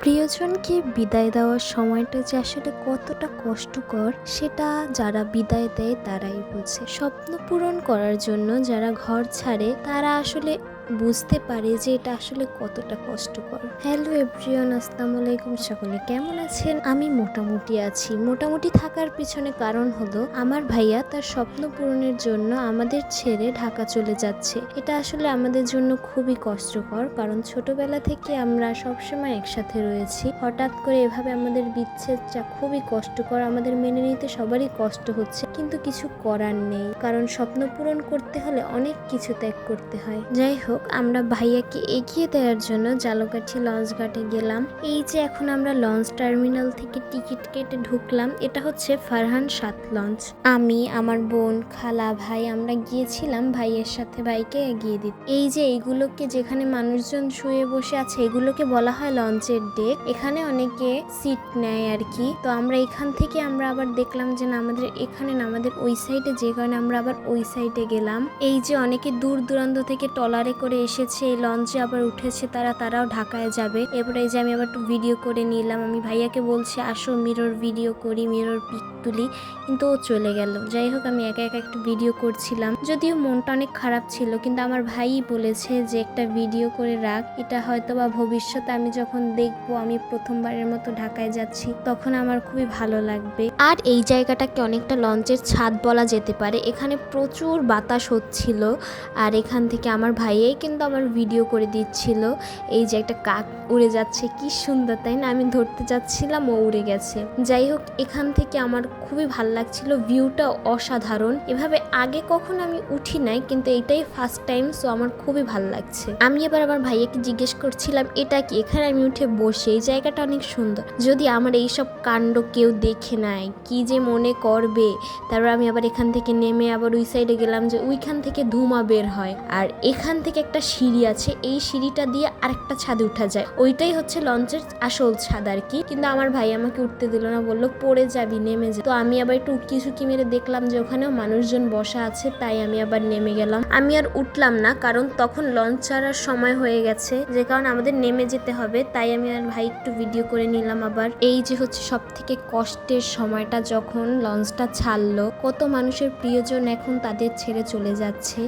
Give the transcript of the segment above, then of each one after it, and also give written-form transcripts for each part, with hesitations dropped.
প্রিয়জনকে বিদায় দেওয়ার সময়টা যে আসলে কতটা কষ্টকর সেটা যারা বিদায় দেয় তারাই বোঝে। স্বপ্ন পূরণ করার জন্য যারা ঘর ছাড়ে তারা আসলে বুঝতে পারে যে এটা আসলে কতটা কষ্টকর। হ্যালো এভরিওয়ান, আসসালামু আলাইকুম। সকলে কেমন আছেন? আমি মোটামুটি আছি। মোটামুটি থাকার পিছনে কারণ হলো আমার ভাইয়া তার স্বপ্ন পূরণের জন্য আমাদের ছেড়ে ঢাকা চলে যাচ্ছে। এটা আসলে আমাদের জন্য খুবই কষ্টকর, কারণ ছোটবেলা থেকে আমরা সবসময় একসাথে রয়েছি। হঠাৎ করে এভাবে আমাদের বিচ্ছেদটা খুবই কষ্টকর। আমাদের মেনে নিতে সবারই কষ্ট হচ্ছে, কিন্তু কিছু করার নেই, কারণ স্বপ্ন পূরণ করতে হলে অনেক কিছু ত্যাগ করতে হয়। যাই হোক, আমরা ভাইয়াকে এগিয়ে দেওয়ার জন্য জালকাঠি লঞ্চ ঘাটে গেলাম। এই যে এখন আমরা লঞ্চ টার্মিনাল থেকে টিকিট কেটে ঢুকলাম, এটা হচ্ছে ফারহান 7 লঞ্চ। আমি, আমার বোন, খালা, ভাই আমরা গিয়েছিলাম ভাইয়ের সাথে ভাইকে এগিয়ে দিতে। এই যে এইগুলোকে যেখানে মানুষজন শুয়ে বসে আছে এগুলোকে বলা হয় লঞ্চের ডেক। এখানে অনেকে সিট নেয় আর কি। তো আমরা এখান থেকে আমরা আবার দেখলাম যে না, আমাদের এখানে না, আমাদের ওই সাইডে, যে কারণে আমরা আবার ওই সাইডে গেলাম। এই যে অনেকে দূর দূরান্ত থেকে ট্রলারে করে এসেছে, এই লঞ্চে আবার উঠেছে, তারাও ঢাকায় যাবে। এরপরে এই যে আমি আবার একটু ভিডিও করে নিলাম। আমি ভাইয়াকে বলছি আসো মিরর ভিডিও করি, মিরর পিক তুলি, কিন্তু ও চলে গেল। যাই হোক, আমি একা একা একটু ভিডিও করছিলাম, যদিও মনটা অনেক খারাপ ছিল, কিন্তু আমার ভাইই বলেছে যে একটা ভিডিও করে রাখ, এটা হয়তো বা ভবিষ্যতে আমি যখন দেখবো আমি প্রথমবারের মতো ঢাকায় যাচ্ছি তখন আমার খুবই ভালো লাগবে। আর এই জায়গাটাকে অনেকটা লঞ্চের ছাদ বলা যেতে পারে। এখানে প্রচুর বাতাস হচ্ছিল, আর এখান থেকে আমার ভাইয়াই কিন্তু আমার ভিডিও করে দিচ্ছিল। এই যে একটা কাক উড়ে যাচ্ছে, কি সুন্দর তাই না? আমি ধরতে যাচ্ছিলাম, ও উড়ে গেছে। যাই হোক, এখান থেকে আমার খুবই ভালো লাগছিল, ভিউটা অসাধারণ। এভাবে আগে কখনো আমি উঠি নাই, কিন্তু এইটাই ফার্স্ট টাইম, সো আমার খুবই ভালো লাগছে। আমি এবার আমার ভাইয়াকে জিজ্ঞেস করছিলাম এটা কি, এখানে আমি উঠে বসে, এই জায়গাটা অনেক সুন্দর, যদি আমার এইসব কাণ্ড কেউ দেখে নেয় কি যে মনে করবে। তারপর আমি আবার এখান থেকে নেমে আবার ওই সাইডে গেলাম, যে ওইখান থেকে ধুমা বের হয়, আর এখান থেকে একটা সিঁড়ি আছে, এই সিঁড়িটা দিয়ে আরেকটা ছাদে উঠা যায়, ওইটাই হচ্ছে লঞ্চের আসল ছাদ আর কি। কিন্তু আমার ভাই আমাকে উঠতে দিল না, বললো পড়ে যাবি, নেমে যা। তো আমি আবার একটু উকি ঝুঁকি মেরে দেখলাম যে ওখানেও মানুষজন বসা আছে, তাই আমি আবার নেমে গেলাম। আমি আর উঠলাম না, কারণ তখন লঞ্চ ছাড়ার সময় হয়ে গেছে, যে কারণে আমাদের নেমে যেতে হবে। তাই আমি আর ভাই একটু ভিডিও করে নিলাম। আবার এই যে হচ্ছে সব থেকে কষ্টের সময়টা, যখন লঞ্চটা ছাড়লো, কত মানুষের প্রিয়জন এখন তাদের ছেড়ে চলে যাচ্ছে।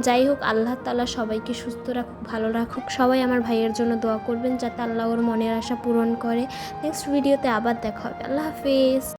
যাই হোক, আল্লাহ তাআলা সবাইকে সুস্থ রাখুক, ভালো রাখুক। সবাই আমার ভাইয়ের জন্য দোয়া করবেন যাতে আল্লাহ ওর মনের আশা পূরণ করে। নেক্সট ভিডিওতে আবার দেখা হবে। আল্লাহ হাফেজ।